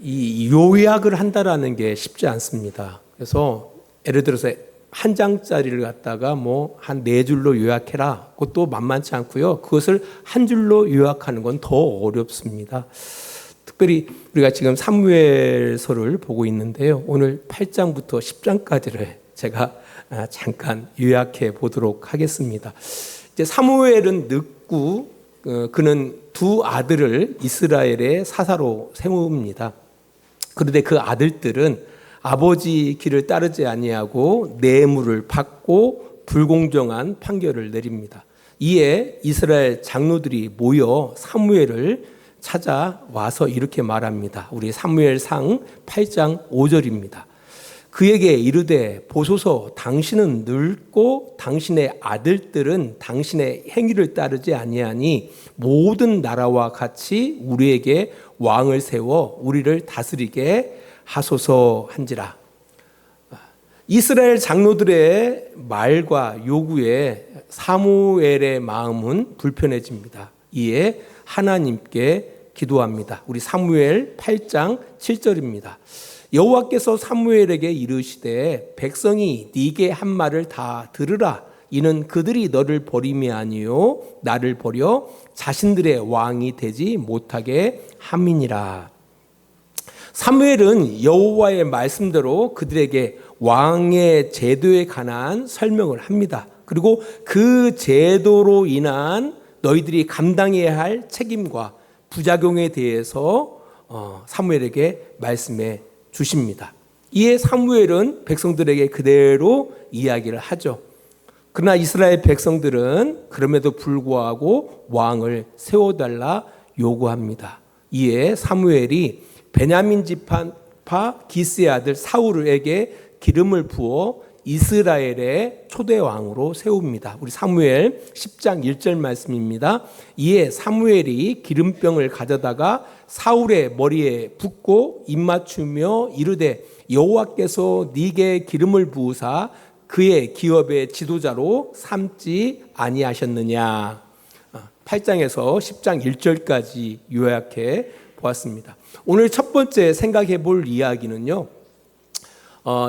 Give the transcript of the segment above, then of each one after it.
이 요약을 한다라는 게 쉽지 않습니다. 그래서 예를 들어서 한 장짜리를 갖다가 뭐 한 4줄로 요약해라. 그것도 만만치 않고요. 그것을 한 줄로 요약하는 건 더 어렵습니다. 특별히 우리가 지금 사무엘서를 보고 있는데요. 오늘 8장부터 10장까지를 제가 잠깐 요약해 보도록 하겠습니다. 이제 사무엘은 늙고 그는 두 아들을 이스라엘의 사사로 세웁니다. 그런데 그 아들들은 아버지 길을 따르지 아니하고 뇌물을 받고 불공정한 판결을 내립니다. 이에 이스라엘 장로들이 모여 사무엘을 찾아와서 이렇게 말합니다. 우리 사무엘상 8장 5절입니다. 그에게 이르되 보소서 당신은 늙고 당신의 아들들은 당신의 행위를 따르지 아니하니 모든 나라와 같이 우리에게 왕을 세워 우리를 다스리게 하소서 한지라. 이스라엘 장로들의 말과 요구에 사무엘의 마음은 불편해집니다. 이에 하나님께 기도합니다. 우리 사무엘 8장 7절입니다. 여호와께서 사무엘에게 이르시되 백성이 네게 한 말을 다 들으라. 이는 그들이 너를 버림이 아니요 나를 버려 자신들의 왕이 되지 못하게 함이니라. 사무엘은 여호와의 말씀대로 그들에게 왕의 제도에 관한 설명을 합니다. 그리고 그 제도로 인한 너희들이 감당해야 할 책임과 부작용에 대해서 사무엘에게 말씀해 주십니다. 이에 사무엘은 백성들에게 그대로 이야기를 하죠. 그러나 이스라엘 백성들은 그럼에도 불구하고 왕을 세워달라 요구합니다. 이에 사무엘이 베냐민 지파 기스의 아들 사울에게 기름을 부어 이스라엘의 초대 왕으로 세웁니다. 우리 사무엘 10장 1절 말씀입니다. 이에 사무엘이 기름병을 가져다가 사울의 머리에 붓고 입맞추며 이르되 여호와께서 네게 기름을 부으사 그의 기업의 지도자로 삼지 아니하셨느냐. 8장에서 10장 1절까지 요약해 보았습니다. 오늘 첫 번째 생각해 볼 이야기는요.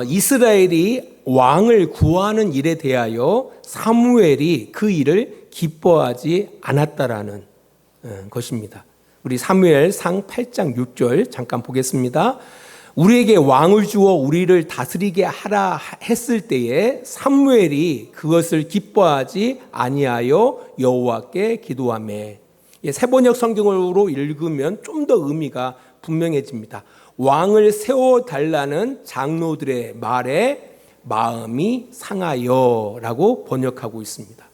이스라엘이 왕을 구하는 일에 대하여 사무엘이 그 일을 기뻐하지 않았다라는 것입니다. 우리 사무엘상 8장 6절 잠깐 보겠습니다. 우리에게 왕을 주어 우리를 다스리게 하라 했을 때에 사무엘이 그것을 기뻐하지 아니하여 여호와께 기도하매. 세번역 성경으로 읽으면 좀 더 의미가 분명해집니다. 왕을 세워달라는 장로들의 말에 마음이 상하여 라고 번역하고 있습니다.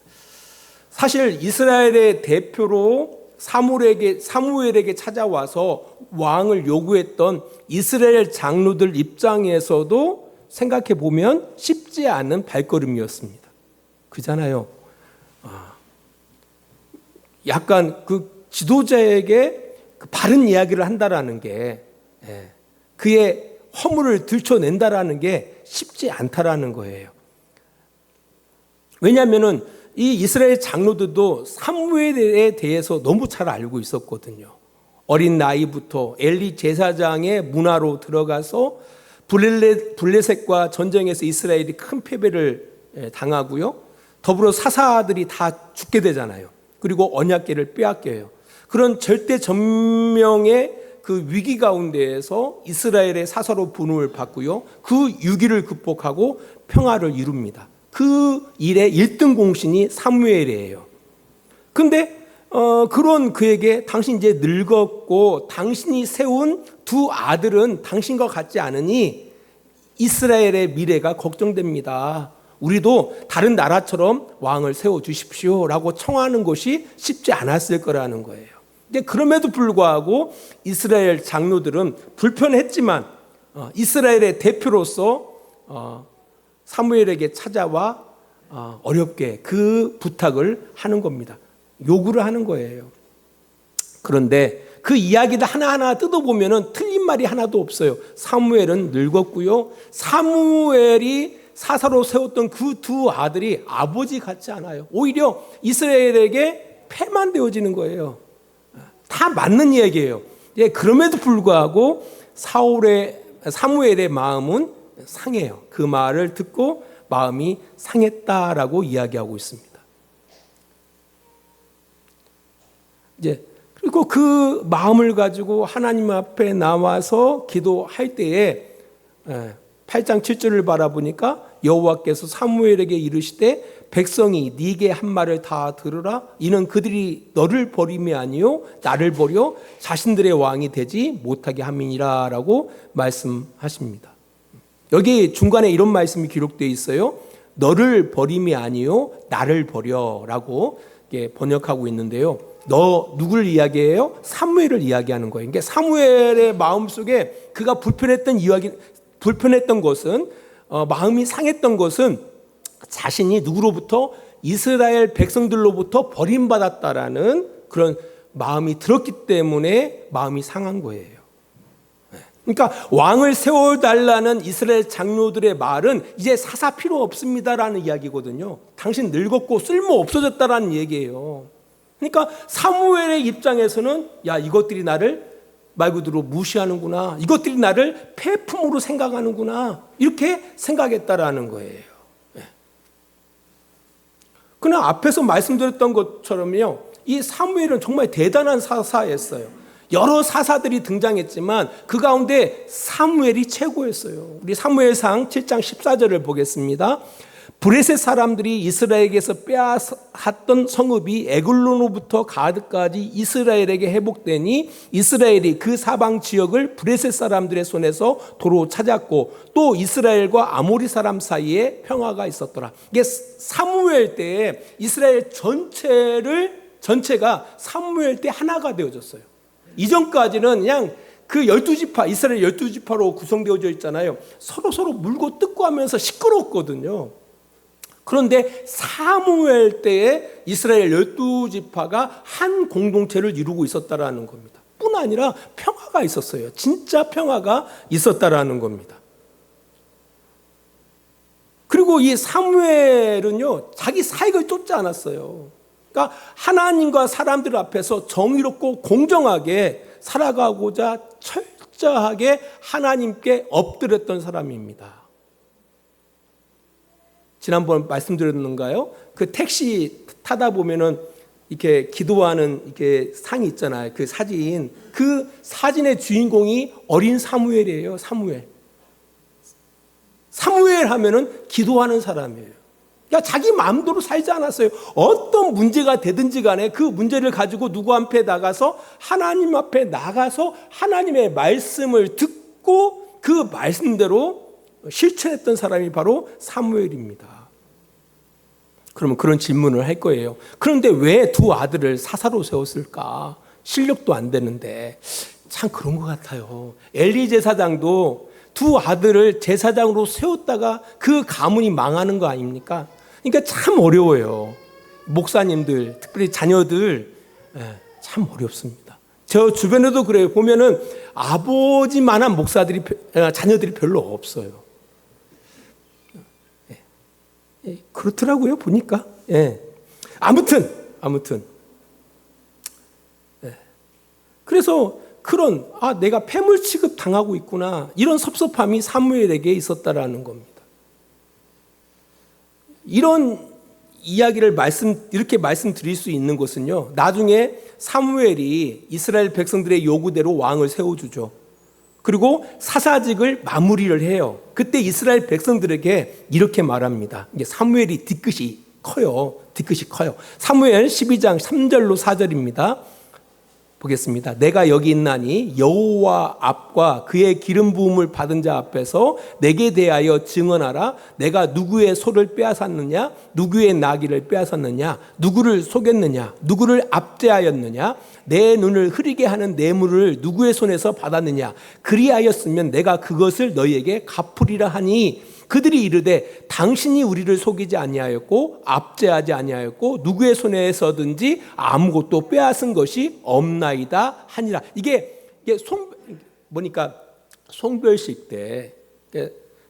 사실 이스라엘의 대표로 사무엘에게 찾아와서 왕을 요구했던 이스라엘 장로들 입장에서도 생각해 보면 쉽지 않은 발걸음이었습니다. 그잖아요. 약간 그 지도자에게 그 바른 이야기를 한다라는 게 그의 허물을 들춰낸다라는 게 쉽지 않다라는 거예요. 왜냐하면은 이 이스라엘 장로들도 사무엘에 대해서 너무 잘 알고 있었거든요. 어린 나이부터 엘리 제사장의 문화로 들어가서 블레셋과 전쟁에서 이스라엘이 큰 패배를 당하고요. 더불어 사사들이 다 죽게 되잖아요. 그리고 언약궤를 빼앗겨요. 그런 절대 전명의 그 위기 가운데에서 이스라엘의 사사로 부름을 받고요. 그 위기를 극복하고 평화를 이룹니다. 그 일의 1등 공신이 사무엘이에요. 근데 그런 그에게 당신 이제 늙었고 당신이 세운 두 아들은 당신과 같지 않으니 이스라엘의 미래가 걱정됩니다. 우리도 다른 나라처럼 왕을 세워주십시오 라고 청하는 것이 쉽지 않았을 거라는 거예요. 근데 그럼에도 불구하고 이스라엘 장로들은 불편했지만 이스라엘의 대표로서 사무엘에게 찾아와 어렵게 그 부탁을 하는 겁니다. 요구를 하는 거예요. 그런데 그 이야기를 하나하나 뜯어보면 틀린 말이 하나도 없어요. 사무엘은 늙었고요. 사무엘이 사사로 세웠던 그 두 아들이 아버지 같지 않아요. 오히려 이스라엘에게 패만 되어지는 거예요. 다 맞는 이야기예요. 그럼에도 불구하고 사무엘의 마음은 상해요. 그 말을 듣고 마음이 상했다라고 이야기하고 있습니다. 이제 그리고 그 마음을 가지고 하나님 앞에 나와서 기도할 때에 8장 7절을 바라보니까 여호와께서 사무엘에게 이르시되 백성이 네게 한 말을 다 들으라. 이는 그들이 너를 버림이 아니요 나를 버려 자신들의 왕이 되지 못하게 함이니라 라고 말씀하십니다. 여기 중간에 이런 말씀이 기록되어 있어요. 너를 버림이 아니요 나를 버려 라고 번역하고 있는데요. 너 누구를 이야기해요? 사무엘을 이야기하는 거예요. 그러니까 사무엘의 마음속에 그가 불편했던 것은 마음이 상했던 것은 자신이 누구로부터 이스라엘 백성들로부터 버림받았다라는 그런 마음이 들었기 때문에 마음이 상한 거예요. 그러니까 왕을 세워달라는 이스라엘 장로들의 말은 이제 사사 필요 없습니다라는 이야기거든요. 당신 늙었고 쓸모 없어졌다라는 얘기예요. 그러니까 사무엘의 입장에서는 야, 이것들이 나를 말 그대로 무시하는구나, 이것들이 나를 폐품으로 생각하는구나, 이렇게 생각했다라는 거예요. 그러나 앞에서 말씀드렸던 것처럼요, 이 사무엘은 정말 대단한 사사였어요. 여러 사사들이 등장했지만 그 가운데 사무엘이 최고였어요. 우리 사무엘상 7장 14절을 보겠습니다. 브레셋 사람들이 이스라엘에게서 빼앗았던 성읍이 에글론으로부터 가드까지 이스라엘에게 회복되니 이스라엘이 그 사방 지역을 브레셋 사람들의 손에서 도로 찾았고 또 이스라엘과 아모리 사람 사이에 평화가 있었더라. 이게 사무엘 때에 이스라엘 전체가 사무엘 때 하나가 되어졌어요. 이전까지는 그냥 그 12지파, 이스라엘 12지파로 구성되어져 있잖아요. 서로 물고 뜯고 하면서 시끄러웠거든요. 그런데 사무엘 때에 이스라엘 12지파가 한 공동체를 이루고 있었다라는 겁니다. 뿐 아니라 평화가 있었어요. 진짜 평화가 있었다라는 겁니다. 그리고 이 사무엘은요, 자기 사익을 쫓지 않았어요. 그러니까 하나님과 사람들 앞에서 정의롭고 공정하게 살아가고자 철저하게 하나님께 엎드렸던 사람입니다. 지난번 말씀드렸는가요? 그 택시 타다 보면은 이렇게 기도하는 이렇게 상이 있잖아요. 그 사진의 주인공이 어린 사무엘이에요. 사무엘 하면은 기도하는 사람이에요. 그러니까 자기 마음대로 살지 않았어요. 어떤 문제가 되든지 간에 그 문제를 가지고 누구 앞에 나가서 하나님 앞에 나가서 하나님의 말씀을 듣고 그 말씀대로 실천했던 사람이 바로 사무엘입니다. 그러면 그런 질문을 할 거예요. 그런데 왜 두 아들을 사사로 세웠을까? 실력도 안 되는데. 참 그런 것 같아요. 엘리 제사장도 두 아들을 제사장으로 세웠다가 그 가문이 망하는 거 아닙니까? 그러니까 참 어려워요. 목사님들, 특별히 자녀들 참 어렵습니다. 저 주변에도 그래요. 보면은 아버지만한 자녀들이 별로 없어요. 그렇더라고요, 보니까. 아무튼. 그래서 내가 패물 취급 당하고 있구나, 이런 섭섭함이 사무엘에게 있었다라는 겁니다. 이런 이야기를 이렇게 말씀드릴 수 있는 것은요, 나중에 사무엘이 이스라엘 백성들의 요구대로 왕을 세워주죠. 그리고 사사직을 마무리를 해요. 그때 이스라엘 백성들에게 이렇게 말합니다. 이게 사무엘이 뒤끝이 커요. 사무엘 12장 3절로 4절입니다. 보겠습니다. 내가 여기 있나니 여호와 앞과 그의 기름 부음을 받은 자 앞에서 내게 대하여 증언하라. 내가 누구의 소를 빼앗았느냐, 누구의 나귀를 빼앗았느냐, 누구를 속였느냐, 누구를 압제하였느냐, 내 눈을 흐리게 하는 뇌물을 누구의 손에서 받았느냐. 그리하였으면 내가 그것을 너희에게 갚으리라 하니 그들이 이르되 당신이 우리를 속이지 아니하였고 압제하지 아니하였고 누구의 손에서든지 아무것도 빼앗은 것이 없나이다 하니라. 이게 송별식 때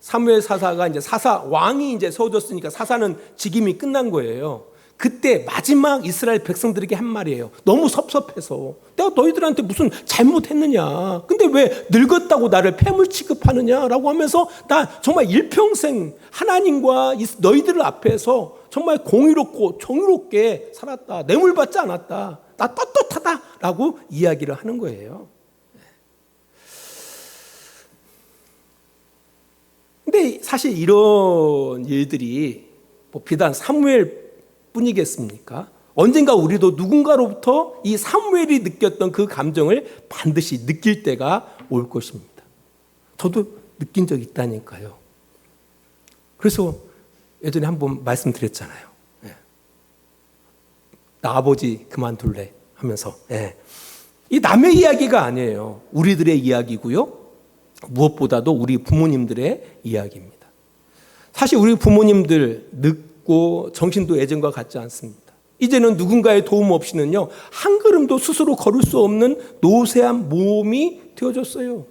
사무엘 사사가 이제 왕이 이제 세워졌으니까 사사는 직임이 끝난 거예요. 그때 마지막 이스라엘 백성들에게 한 말이에요. 너무 섭섭해서. 내가 너희들한테 무슨 잘못했느냐. 근데 왜 늙었다고 나를 폐물 취급하느냐라고 하면서 나 정말 일평생 하나님과 너희들 앞에서 정말 공의롭고 정의롭게 살았다. 뇌물 받지 않았다. 나 떳떳하다라고 이야기를 하는 거예요. 근데 사실 이런 일들이 뭐 비단 사무엘 뿐이겠습니까? 언젠가 우리도 누군가로부터 이 사무엘이 느꼈던 그 감정을 반드시 느낄 때가 올 것입니다. 저도 느낀 적 있다니까요. 그래서 예전에 한번 말씀드렸잖아요. 나 아버지 그만둘래 하면서. 이 남의 이야기가 아니에요. 우리들의 이야기고요. 무엇보다도 우리 부모님들의 이야기입니다. 사실 우리 부모님들 늙고 정신도 예전과 같지 않습니다. 이제는 누군가의 도움 없이는요, 한 걸음도 스스로 걸을 수 없는 노쇠한 몸이 되어졌어요.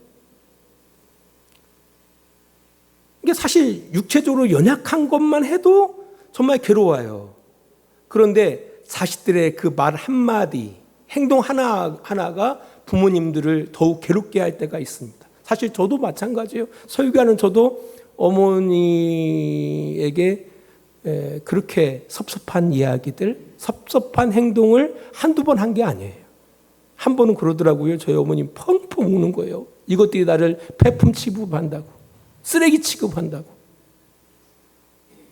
이게 사실 육체적으로 연약한 것만 해도 정말 괴로워요. 그런데 자식들의 그 말 한마디, 행동 하나가 부모님들을 더욱 괴롭게 할 때가 있습니다. 사실 저도 마찬가지예요. 설교하는 저도 어머니에게 그렇게 섭섭한 이야기들, 섭섭한 행동을 한두 번 한 게 아니에요. 한 번은 그러더라고요. 저희 어머니 펑펑 우는 거예요. 이것들이 나를 폐품 취급한다고, 쓰레기 취급한다고.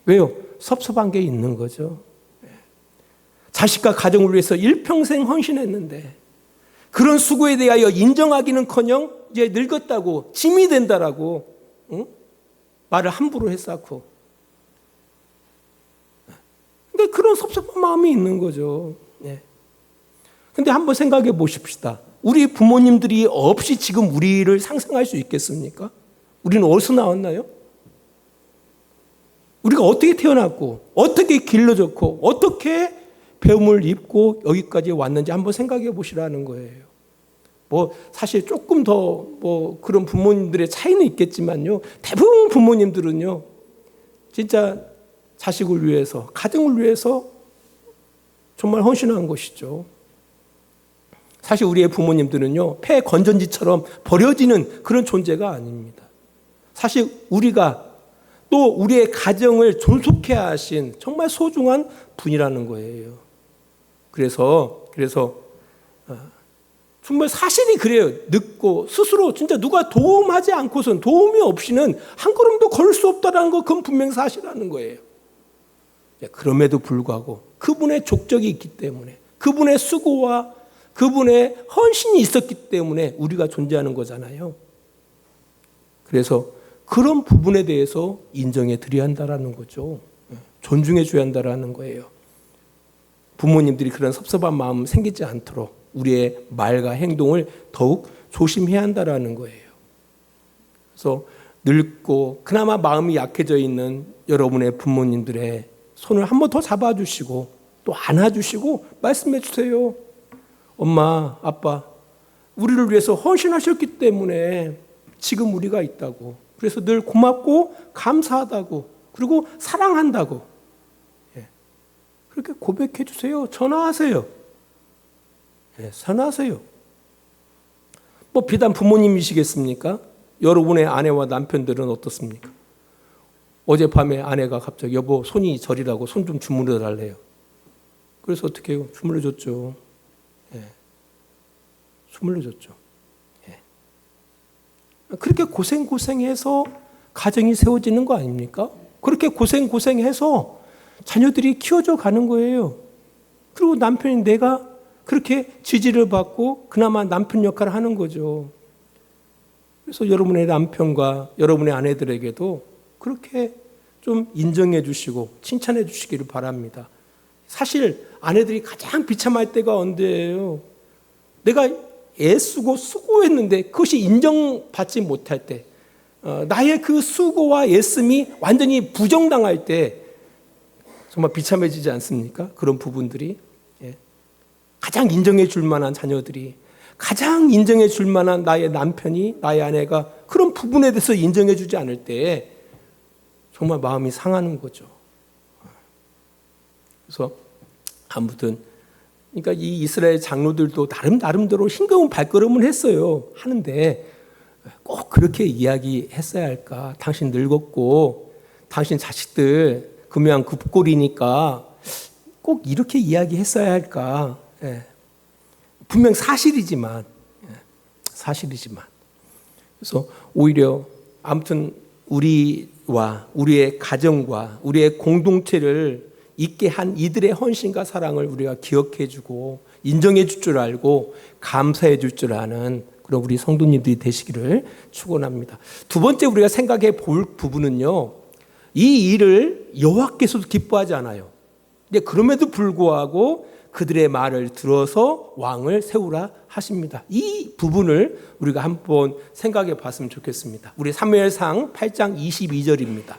왜요? 섭섭한 게 있는 거죠. 자식과 가정을 위해서 일평생 헌신했는데 그런 수고에 대하여 인정하기는커녕 이제 늙었다고, 짐이 된다라고 말을 함부로 했었고. 근데 그런 섭섭한 마음이 있는 거죠. 근데 한번 생각해 보십시다. 우리 부모님들이 없이 지금 우리를 상상할 수 있겠습니까? 우리는 어디서 나왔나요? 우리가 어떻게 태어났고, 어떻게 길러졌고, 어떻게 배움을 입고 여기까지 왔는지 한번 생각해 보시라는 거예요. 뭐 사실 조금 더 뭐 그런 부모님들의 차이는 있겠지만요, 대부분 부모님들은요 진짜 자식을 위해서, 가정을 위해서 정말 헌신한 것이죠. 사실 우리의 부모님들은요 폐 건전지처럼 버려지는 그런 존재가 아닙니다. 사실 우리가 또 우리의 가정을 존속해 하신 정말 소중한 분이라는 거예요. 그래서 정말 사실이 그래요. 늙고 스스로 진짜 누가 도움하지 않고선, 도움이 없이는 한 걸음도 걸을 수 없다는 거, 그건 분명 사실이라는 거예요. 그럼에도 불구하고 그분의 족적이 있기 때문에, 그분의 수고와 그분의 헌신이 있었기 때문에 우리가 존재하는 거잖아요. 그래서 그런 부분에 대해서 인정해 드려야 한다는 거죠. 존중해 줘야 한다는 거예요. 부모님들이 그런 섭섭한 마음 생기지 않도록 우리의 말과 행동을 더욱 조심해야 한다는 거예요. 그래서 늙고 그나마 마음이 약해져 있는 여러분의 부모님들의 손을 한 번 더 잡아주시고 또 안아주시고 말씀해 주세요. 엄마, 아빠, 우리를 위해서 헌신하셨기 때문에 지금 우리가 있다고. 그래서 늘 고맙고 감사하다고, 그리고 사랑한다고. 그렇게 고백해 주세요. 전화하세요. 전화하세요. 뭐 비단 부모님이시겠습니까? 여러분의 아내와 남편들은 어떻습니까? 어젯밤에 아내가 갑자기 여보 손이 저리라고 손 좀 주물러 달래요. 그래서 어떻게 해요? 주물러 줬죠. 주물러 줬죠. 그렇게 고생해서 가정이 세워지는 거 아닙니까? 그렇게 고생해서 자녀들이 키워져 가는 거예요. 그리고 남편이 내가 그렇게 지지를 받고 그나마 남편 역할을 하는 거죠. 그래서 여러분의 남편과 여러분의 아내들에게도 그렇게 좀 인정해 주시고 칭찬해 주시기를 바랍니다. 사실 아내들이 가장 비참할 때가 언제예요? 내가 애쓰고 수고했는데 그것이 인정받지 못할 때, 나의 그 수고와 애씀이 완전히 부정당할 때 정말 비참해지지 않습니까? 그런 부분들이. 가장 인정해 줄 만한 자녀들이, 가장 인정해 줄 만한 나의 남편이, 나의 아내가 그런 부분에 대해서 인정해 주지 않을 때 정말 마음이 상하는 거죠. 그래서 아무튼 그러니까 이 이스라엘 장로들도 나름대로 싱거운 발걸음을 했어요. 하는데 꼭 그렇게 이야기했어야 할까? 당신 늙었고 당신 자식들 금양 급골이니까 꼭 이렇게 이야기했어야 할까? 예. 분명 사실이지만 그래서 오히려 아무튼 우리와 우리의 가정과 우리의 공동체를 있게 한 이들의 헌신과 사랑을 우리가 기억해 주고 인정해 줄 줄 알고 감사해 줄 줄 아는 그런 우리 성도님들이 되시기를 축원합니다. 두 번째 우리가 생각해 볼 부분은요. 이 일을 여호와께서도 기뻐하지 않아요. 근데 그럼에도 불구하고 그들의 말을 들어서 왕을 세우라 하십니다. 이 부분을 우리가 한번 생각해 봤으면 좋겠습니다. 우리 사무엘상 8장 22절입니다.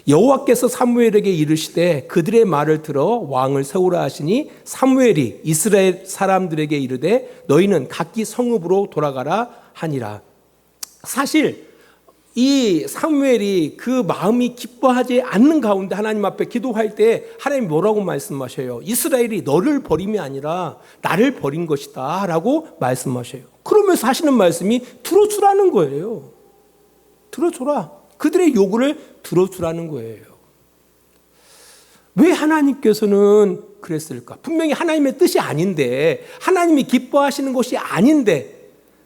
여호와께서 사무엘에게 이르시되 그들의 말을 들어 왕을 세우라 하시니 사무엘이 이스라엘 사람들에게 이르되 너희는 각기 성읍으로 돌아가라 하니라. 사실 이 사무엘이 그 마음이 기뻐하지 않는 가운데 하나님 앞에 기도할 때 하나님 뭐라고 말씀하셔요? 이스라엘이 너를 버림이 아니라 나를 버린 것이다 라고 말씀하셔요. 그러면서 하시는 말씀이 들어주라는 거예요. 들어줘라. 그들의 요구를 들어주라는 거예요. 왜 하나님께서는 그랬을까? 분명히 하나님의 뜻이 아닌데, 하나님이 기뻐하시는 것이 아닌데,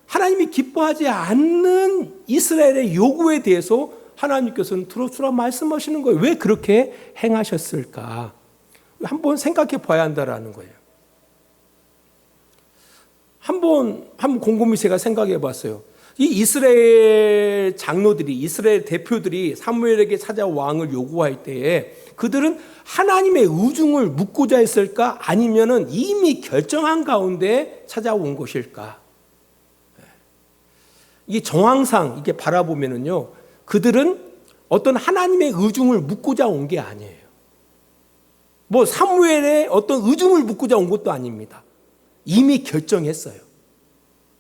하나님이 기뻐하지 않는 이스라엘의 요구에 대해서 하나님께서는 들어주라 말씀하시는 거예요. 왜 그렇게 행하셨을까? 한번 생각해 봐야 한다라는 거예요. 한번 곰곰이 제가 생각해 봤어요. 이 이스라엘 장로들이, 이스라엘 대표들이 사무엘에게 찾아 왕을 요구할 때에 그들은 하나님의 의중을 묻고자 했을까? 아니면은 이미 결정한 가운데 찾아온 것일까? 이 정황상 이렇게 바라보면은요, 그들은 어떤 하나님의 의중을 묻고자 온 게 아니에요. 뭐 사무엘의 어떤 의중을 묻고자 온 것도 아닙니다. 이미 결정했어요.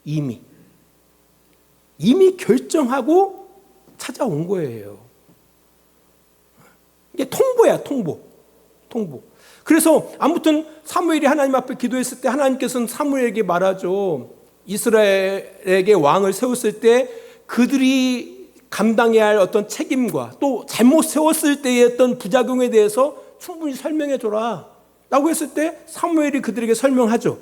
이미 결정하고 찾아온 거예요. 이게 통보야, 통보. 그래서 아무튼 사무엘이 하나님 앞에 기도했을 때 하나님께서는 사무엘에게 말하죠. 이스라엘에게 왕을 세웠을 때 그들이 감당해야 할 어떤 책임과 또 잘못 세웠을 때의 어떤 부작용에 대해서 충분히 설명해 줘라 라고 했을 때 사무엘이 그들에게 설명하죠.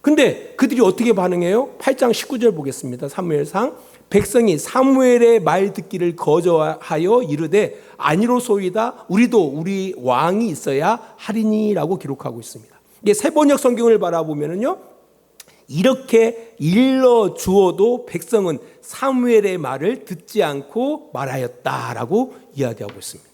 근데 그들이 어떻게 반응해요? 8장 19절 보겠습니다. 사무엘상 백성이 사무엘의 말 듣기를 거절하여 이르되 아니로소이다 우리도 우리 왕이 있어야 하리니라고 기록하고 있습니다. 이게 세번역 성경을 바라보면은요, 이렇게 일러 주어도 백성은 사무엘의 말을 듣지 않고 말하였다라고 이야기하고 있습니다.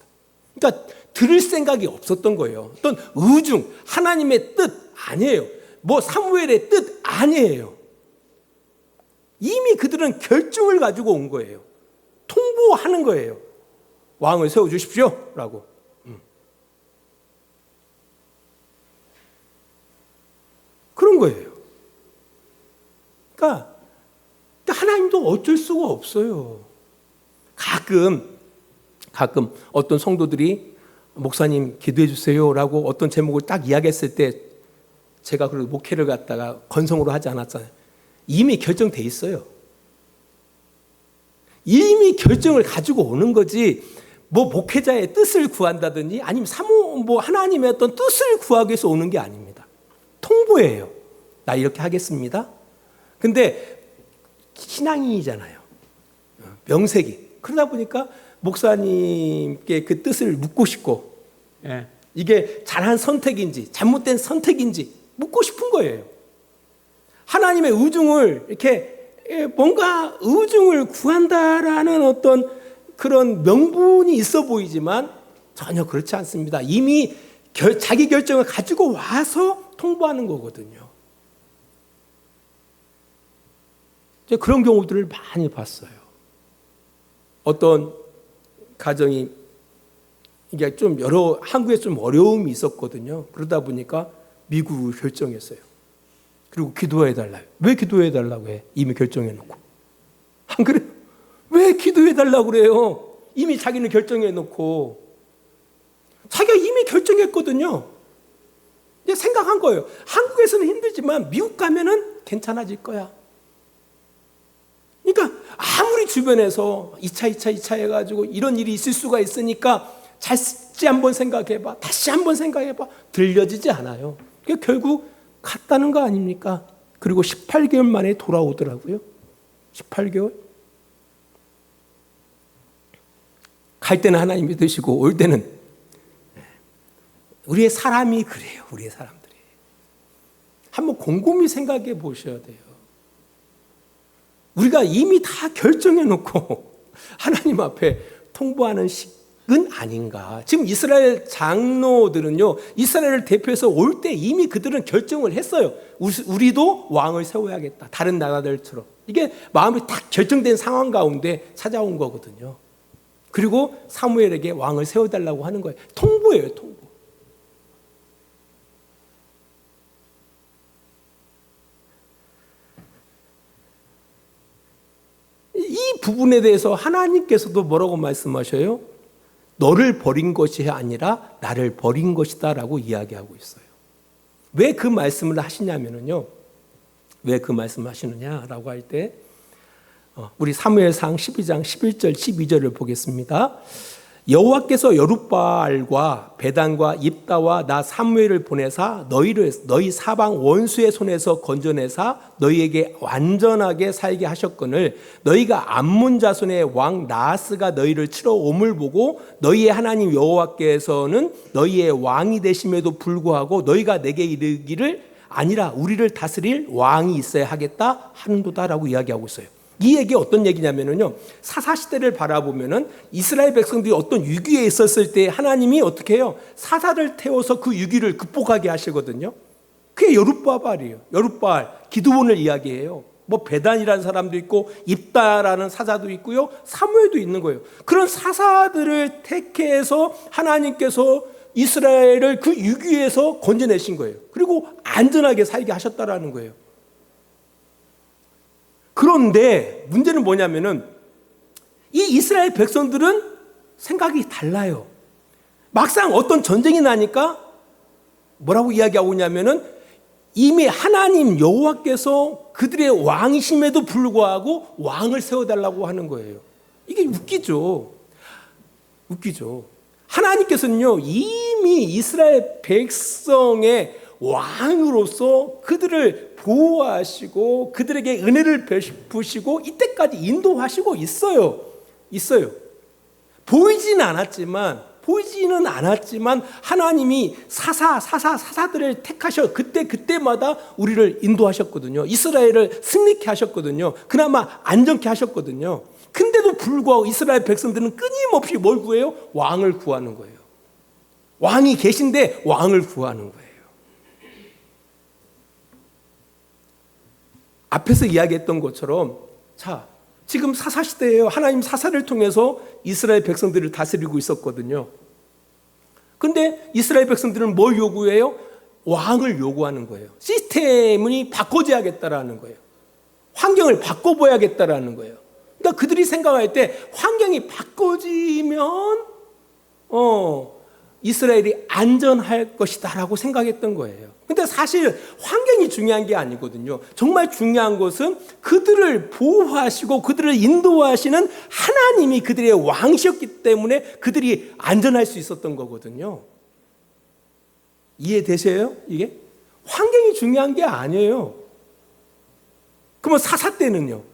그러니까 들을 생각이 없었던 거예요. 어떤 의중, 하나님의 뜻 아니에요. 뭐 사무엘의 뜻 아니에요. 이미 그들은 결정을 가지고 온 거예요. 통보하는 거예요. 왕을 세워주십시오 라고. 그런 거예요. 그러니까 하나님도 어쩔 수가 없어요. 가끔 어떤 성도들이 목사님 기도해 주세요라고 어떤 제목을 딱 이야기했을 때 제가 그 목회를 갖다가 건성으로 하지 않았잖아요. 이미 결정돼 있어요. 이미 결정을 가지고 오는 거지. 뭐 목회자의 뜻을 구한다든지 아니면 하나님의 어떤 뜻을 구하기 위해서 오는 게 아닙니다. 통보예요. 나 이렇게 하겠습니다. 근데 신앙인이잖아요. 명색이. 그러다 보니까 목사님께 그 뜻을 묻고 싶고, 이게 잘한 선택인지 잘못된 선택인지 묻고 싶은 거예요. 하나님의 의중을 이렇게 뭔가 의중을 구한다라는 어떤 그런 명분이 있어 보이지만 전혀 그렇지 않습니다. 이미 자기 결정을 가지고 와서 통보하는 거거든요. 그런 경우들을 많이 봤어요. 어떤 가정이 이게 좀 한국에 좀 어려움이 있었거든요. 그러다 보니까 미국을 결정했어요. 그리고 기도해 달라요. 왜 기도해 달라고 해? 이미 결정해 놓고. 안 그래요? 왜 기도해 달라고 그래요? 이미 자기는 결정해 놓고. 자기가 이미 결정했거든요. 이제 생각한 거예요. 한국에서는 힘들지만 미국 가면은 괜찮아질 거야. 그러니까 아무리 주변에서 2차 해가지고 이런 일이 있을 수가 있으니까 다시 한번 생각해봐. 다시 한번 생각해봐. 들려지지 않아요. 그러니까 결국 갔다는 거 아닙니까? 그리고 18개월 만에 돌아오더라고요. 18개월. 갈 때는 하나님 믿으시고 올 때는 우리의 사람이 그래요. 우리의 사람들이. 한번 곰곰이 생각해 보셔야 돼요. 우리가 이미 다 결정해 놓고 하나님 앞에 통보하는 식은 아닌가. 지금 이스라엘 장로들은요, 이스라엘을 대표해서 올 때 이미 그들은 결정을 했어요. 우리도 왕을 세워야겠다. 다른 나라들처럼. 이게 마음이 딱 결정된 상황 가운데 찾아온 거거든요. 그리고 사무엘에게 왕을 세워달라고 하는 거예요. 통보예요, 통보. 이 부분에 대해서 하나님께서도 뭐라고 말씀하셔요? 너를 버린 것이 아니라 나를 버린 것이다 라고 이야기하고 있어요. 왜 그 말씀을 하시냐면요. 왜 그 말씀을 하시느냐라고 할 때 우리 사무엘상 12장 11절 12절을 보겠습니다. 여호와께서 여룻바알과 베단과 입다와 나 사무엘을 보내사 너희 사방 원수의 손에서 건져내사 너희에게 완전하게 살게 하셨거늘 너희가 암몬 자손의 왕 나하스가 너희를 치러 옴을 보고 너희의 하나님 여호와께서는 너희의 왕이 되심에도 불구하고 너희가 내게 이르기를 아니라 우리를 다스릴 왕이 있어야 하겠다 하는도다라고 이야기하고 있어요. 이 얘기 어떤 얘기냐면요. 사사시대를 바라보면은 이스라엘 백성들이 어떤 위기에 있었을 때 하나님이 어떻게 해요? 사사를 태워서 그 위기를 극복하게 하시거든요. 그게 여룻바알이에요. 여룻바알, 기드온을 이야기해요. 뭐 베단이라는 사람도 있고 입다라는 사사도 있고요. 사무엘도 있는 거예요. 그런 사사들을 택해서 하나님께서 이스라엘을 그 위기에서 건져내신 거예요. 그리고 안전하게 살게 하셨다라는 거예요. 그런데 문제는 뭐냐면은 이 이스라엘 백성들은 생각이 달라요. 막상 어떤 전쟁이 나니까 뭐라고 이야기하고 있냐면은 이미 하나님 여호와께서 그들의 왕이심에도 불구하고 왕을 세워달라고 하는 거예요. 이게 웃기죠. 웃기죠. 하나님께서는요 이미 이스라엘 백성의 왕으로서 그들을 보호하시고 그들에게 은혜를 베푸시고 이때까지 인도하시고 있어요. 보이지는 않았지만 하나님이 사사들을 택하셔 그때마다 우리를 인도하셨거든요. 이스라엘을 승리케 하셨거든요. 그나마 안정케 하셨거든요. 근데도 불구하고 이스라엘 백성들은 끊임없이 뭘 구해요? 왕을 구하는 거예요. 왕이 계신데 왕을 구하는 거예요. 앞에서 이야기했던 것처럼 자, 지금 사사시대예요. 하나님 사사를 통해서 이스라엘 백성들을 다스리고 있었거든요. 근데 이스라엘 백성들은 뭘 요구해요? 왕을 요구하는 거예요. 시스템이 바꿔줘야겠다라는 거예요. 환경을 바꿔봐야겠다라는 거예요. 그러니까 그들이 생각할 때 환경이 바꿔지면 이스라엘이 안전할 것이다라고 생각했던 거예요. 근데 사실 환경이 중요한 게 아니거든요. 정말 중요한 것은 그들을 보호하시고 그들을 인도하시는 하나님이 그들의 왕이셨기 때문에 그들이 안전할 수 있었던 거거든요. 이해되세요? 이게? 환경이 중요한 게 아니에요. 그러면 사사 때는요.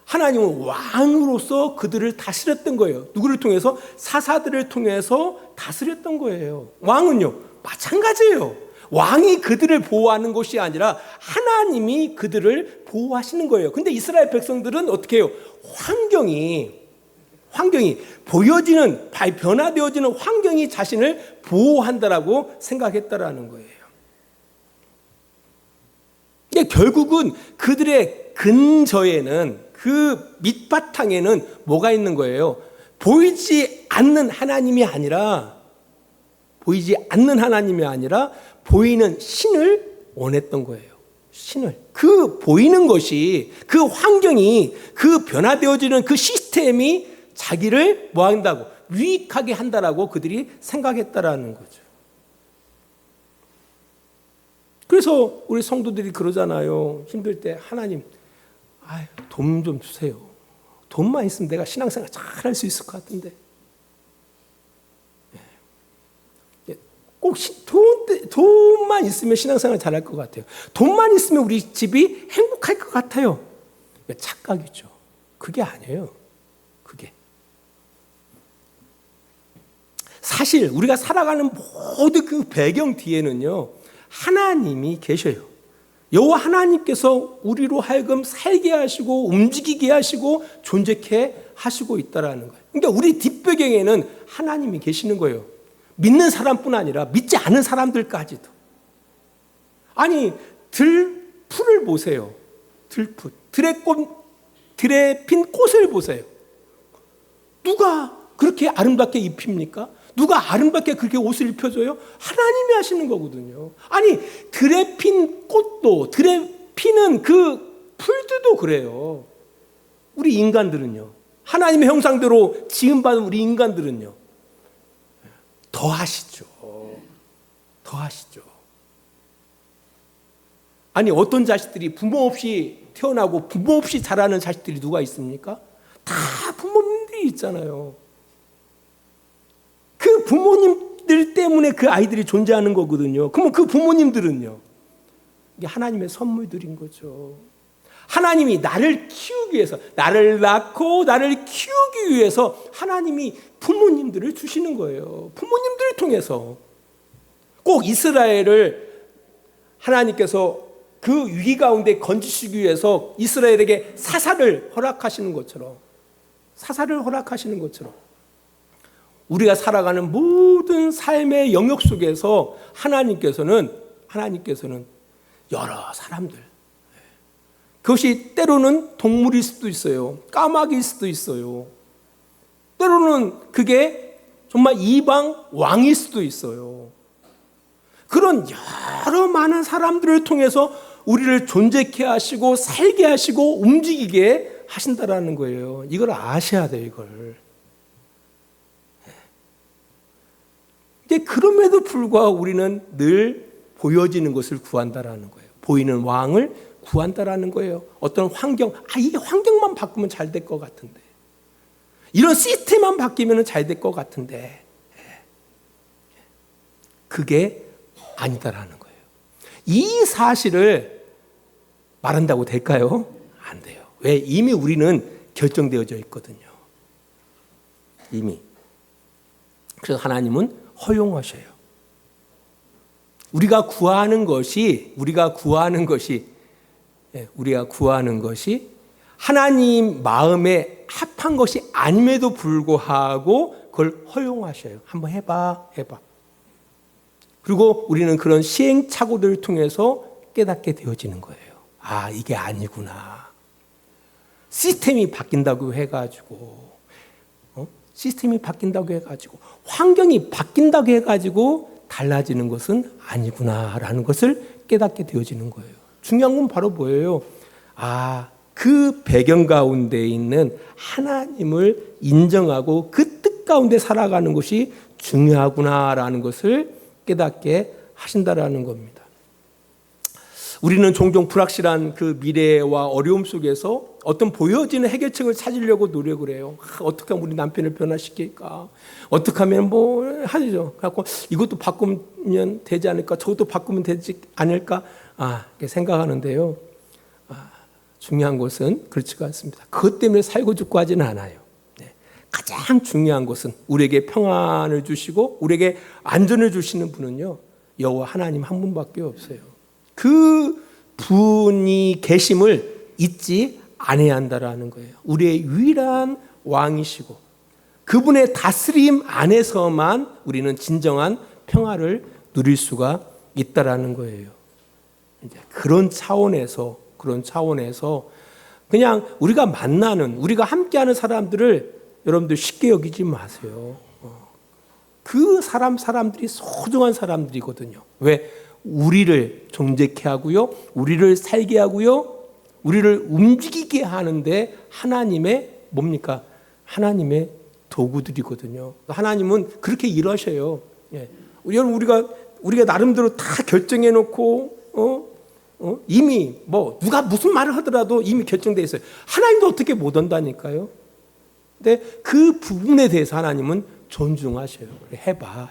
하나님은 왕으로서 그들을 다스렸던 거예요. 누구를 통해서? 사사들을 통해서 다스렸던 거예요. 왕은요, 마찬가지예요. 왕이 그들을 보호하는 것이 아니라 하나님이 그들을 보호하시는 거예요. 근데 이스라엘 백성들은 어떻게 해요? 환경이 보여지는, 변화되어지는 환경이 자신을 보호한다라고 생각했다라는 거예요. 결국은 그들의 근저에는 그 밑바탕에는 뭐가 있는 거예요? 보이지 않는 하나님이 아니라 보이는 신을 원했던 거예요. 신을. 그 보이는 것이, 그 환경이, 그 변화되어지는 그 시스템이 자기를 뭐 한다고? 유익하게 한다라고 그들이 생각했다라는 거죠. 그래서 우리 성도들이 그러잖아요. 힘들 때 하나님, 돈 좀 주세요. 돈만 있으면 내가 신앙생활 잘 할 수 있을 것 같은데. 꼭 돈만 있으면 신앙생활 잘 할 것 같아요. 돈만 있으면 우리 집이 행복할 것 같아요. 착각이죠. 그게 아니에요. 그게. 사실 우리가 살아가는 모든 그 배경 뒤에는요, 하나님이 계셔요. 여호와 하나님께서 우리로 하여금 살게 하시고 움직이게 하시고 존재케 하시고 있다라는 거예요. 그러니까 우리 뒷배경에는 하나님이 계시는 거예요. 믿는 사람뿐 아니라 믿지 않은 사람들까지도. 아니, 들풀을 보세요. 들풀. 들에 핀 꽃을 보세요. 누가 그렇게 아름답게 입힙니까? 누가 아름답게 그렇게 옷을 입혀줘요? 하나님이 하시는 거거든요. 아니, 들에 핀 꽃도, 들에 피는 그 풀들도 그래요. 우리 인간들은요. 하나님의 형상대로 지음받은 우리 인간들은요. 더 하시죠. 더 하시죠. 아니, 어떤 자식들이 부모 없이 태어나고 부모 없이 자라는 자식들이 누가 있습니까? 다 부모님들이 있잖아요. 그 부모님들 때문에 그 아이들이 존재하는 거거든요. 그러면 그 부모님들은요, 이게 하나님의 선물들인 거죠. 하나님이 나를 키우기 위해서, 나를 낳고 나를 키우기 위해서 하나님이 부모님들을 주시는 거예요. 부모님들을 통해서. 꼭 이스라엘을 하나님께서 그 위기 가운데 건지시기 위해서 이스라엘에게 사사를 허락하시는 것처럼, 사사를 허락하시는 것처럼 우리가 살아가는 모든 삶의 영역 속에서 하나님께서는 여러 사람들, 그것이 때로는 동물일 수도 있어요. 까마귀일 수도 있어요. 때로는 그게 정말 이방 왕일 수도 있어요. 그런 여러 많은 사람들을 통해서 우리를 존재케 하시고 살게 하시고 움직이게 하신다라는 거예요. 이걸 아셔야 돼요, 이걸. 그럼에도 불구하고 우리는 늘 보여지는 것을 구한다라는 거예요. 보이는 왕을 구한다라는 거예요. 어떤 환경, 이 환경만 바꾸면 잘 될 것 같은데, 이런 시스템만 바뀌면 잘 될 것 같은데, 그게 아니다라는 거예요. 이 사실을 말한다고 될까요? 안 돼요. 왜? 이미 우리는 결정되어져 있거든요. 이미. 그래서 하나님은 허용하셔요. 우리가 구하는 것이 하나님 마음에 합한 것이 아님에도 불구하고 그걸 허용하셔요. 한번 해봐. 그리고 우리는 그런 시행착오들을 통해서 깨닫게 되어지는 거예요. 이게 아니구나. 시스템이 바뀐다고 해가지고, 환경이 바뀐다고 해가지고 달라지는 것은 아니구나라는 것을 깨닫게 되어지는 거예요. 중요한 건 바로 뭐예요? 그 배경 가운데 있는 하나님을 인정하고 그 뜻 가운데 살아가는 것이 중요하구나라는 것을 깨닫게 하신다라는 겁니다. 우리는 종종 불확실한 그 미래와 어려움 속에서 어떤 보여지는 해결책을 찾으려고 노력을 해요. 어떻게 하면 우리 남편을 변화시킬까? 어떻게 하면 하죠. 그래서 이것도 바꾸면 되지 않을까? 저것도 바꾸면 되지 않을까? 이렇게 생각하는데요. 중요한 것은 그렇지가 않습니다. 그것 때문에 살고 죽고 하지는 않아요. 가장 중요한 것은 우리에게 평안을 주시고 우리에게 안전을 주시는 분은요, 여호와 하나님 한 분밖에 없어요. 그 분이 계심을 잊지 않아야 한다라는 거예요. 우리의 유일한 왕이시고 그분의 다스림 안에서만 우리는 진정한 평화를 누릴 수가 있다라는 거예요. 이제 그런 차원에서 그냥 우리가 만나는, 우리가 함께하는 사람들을 여러분들 쉽게 여기지 마세요. 그 사람들이 소중한 사람들이거든요. 왜? 우리를 정죄케 하고요, 우리를 살게 하고요, 우리를 움직이게 하는데 하나님의 뭡니까? 하나님의 도구들이거든요. 하나님은 그렇게 일하셔요. 여러분, 우리가 나름대로 다 결정해 놓고 이미 뭐 누가 무슨 말을 하더라도 이미 결정되어 있어요. 하나님도 어떻게 못 온다니까요. 근데 그 부분에 대해서 하나님은 존중하셔요. 그래, 해봐.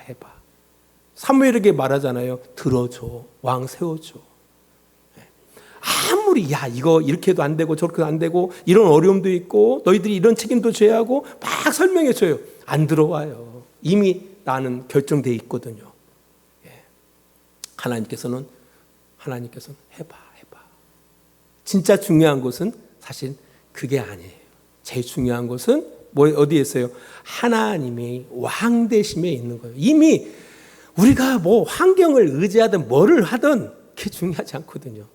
사무엘에게 말하잖아요. 들어줘. 왕 세워줘. 아무리 야 이거 이렇게도 안 되고 저렇게도 안 되고 이런 어려움도 있고 너희들이 이런 책임도 져야 하고 막 설명해줘요. 안 들어와요. 이미 나는 결정되어 있거든요. 하나님께서는 해봐. 진짜 중요한 것은 사실 그게 아니에요. 제일 중요한 것은 어디에 있어요? 하나님의 왕 되심에 있는 거예요. 이미 우리가 뭐 환경을 의지하든 뭐를 하든 그게 중요하지 않거든요.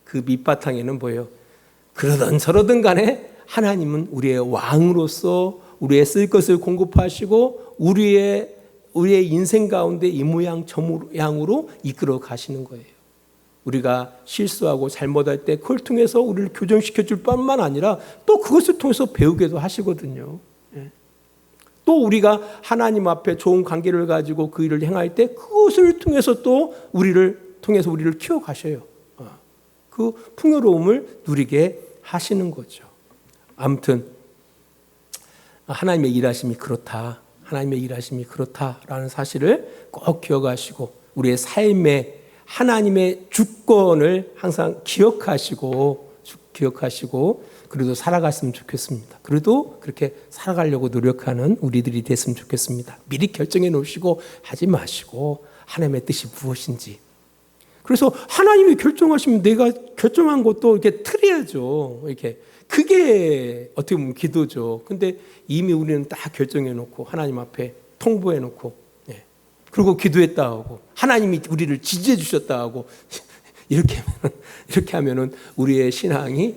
그 밑바탕에는 뭐예요? 그러든 저러든 간에 하나님은 우리의 왕으로서 우리의 쓸 것을 공급하시고 우리의 인생 가운데 이 모양 저 모양으로 이끌어 가시는 거예요. 우리가 실수하고 잘못할 때 그걸 통해서 우리를 교정시켜 줄 뿐만 아니라 또 그것을 통해서 배우게도 하시거든요. 또 우리가 하나님 앞에 좋은 관계를 가지고 그 일을 행할 때 그것을 통해서 또 우리를 키워가셔요. 그 풍요로움을 누리게 하시는 거죠. 아무튼 하나님의 일하심이 그렇다라는 사실을 꼭 기억하시고 우리의 삶에 하나님의 주권을 항상 기억하시고 그래도 살아갔으면 좋겠습니다. 그래도 그렇게 살아가려고 노력하는 우리들이 됐으면 좋겠습니다. 미리 결정해 놓으시고 하지 마시고 하나님의 뜻이 무엇인지. 그래서 하나님이 결정하시면 내가 결정한 것도 이렇게 틀어야죠. 이렇게 그게 어떻게 보면 기도죠. 근데 이미 우리는 딱 결정해 놓고 하나님 앞에 통보해 놓고 그리고 기도했다 하고 하나님이 우리를 지지해 주셨다 하고 이렇게 하면은 우리의 신앙이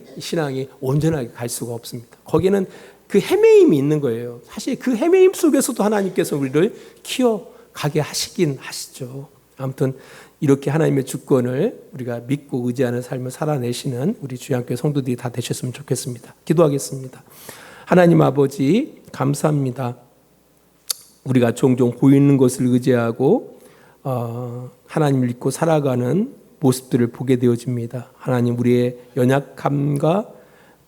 온전하게 갈 수가 없습니다. 거기는 그 헤매임이 있는 거예요. 사실 그 헤매임 속에서도 하나님께서 우리를 키워가게 하시긴 하시죠. 아무튼 이렇게 하나님의 주권을 우리가 믿고 의지하는 삶을 살아내시는 우리 주양교회 성도들이 다 되셨으면 좋겠습니다. 기도하겠습니다. 하나님 아버지 감사합니다. 우리가 종종 보이는 것을 의지하고 하나님을 믿고 살아가는 모습들을 보게 되어집니다. 하나님 우리의 연약함과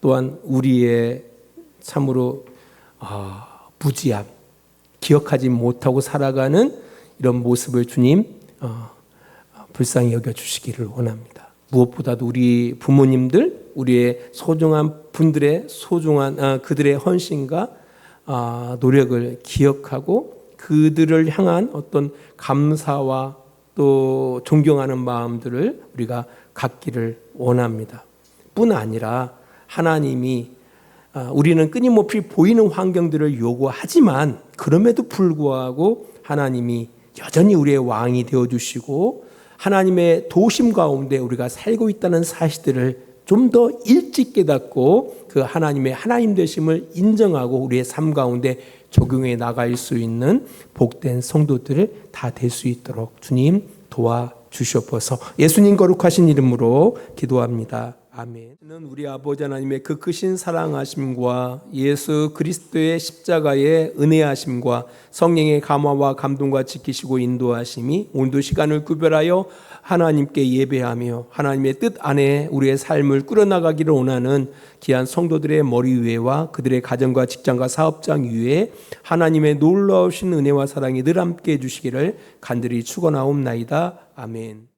또한 우리의 참으로 무지함, 기억하지 못하고 살아가는 이런 모습을 주님 불쌍히 여겨주시기를 원합니다. 무엇보다도 우리 부모님들, 우리의 소중한 분들의 그들의 헌신과 노력을 기억하고 그들을 향한 어떤 감사와 또 존경하는 마음들을 우리가 갖기를 원합니다. 뿐 아니라 하나님이 우리는 끊임없이 보이는 환경들을 요구하지만 그럼에도 불구하고 하나님이 여전히 우리의 왕이 되어주시고 하나님의 도심 가운데 우리가 살고 있다는 사실들을 좀 더 일찍 깨닫고 그 하나님의 하나님 되심을 인정하고 우리의 삶 가운데 적용해 나갈 수 있는 복된 성도들을 다 될 수 있도록 주님 도와주시옵소서. 예수님 거룩하신 이름으로 기도합니다. 아멘. 우리 아버지 하나님의 그 크신 사랑하심과 예수 그리스도의 십자가의 은혜하심과 성령의 감화와 감동과 지키시고 인도하심이 오늘도 시간을 구별하여 하나님께 예배하며 하나님의 뜻 안에 우리의 삶을 꾸려나가기를 원하는 귀한 성도들의 머리 위에와 그들의 가정과 직장과 사업장 위에 하나님의 놀라우신 은혜와 사랑이 늘 함께 해주시기를 간절히 축원하옵나이다. 아멘.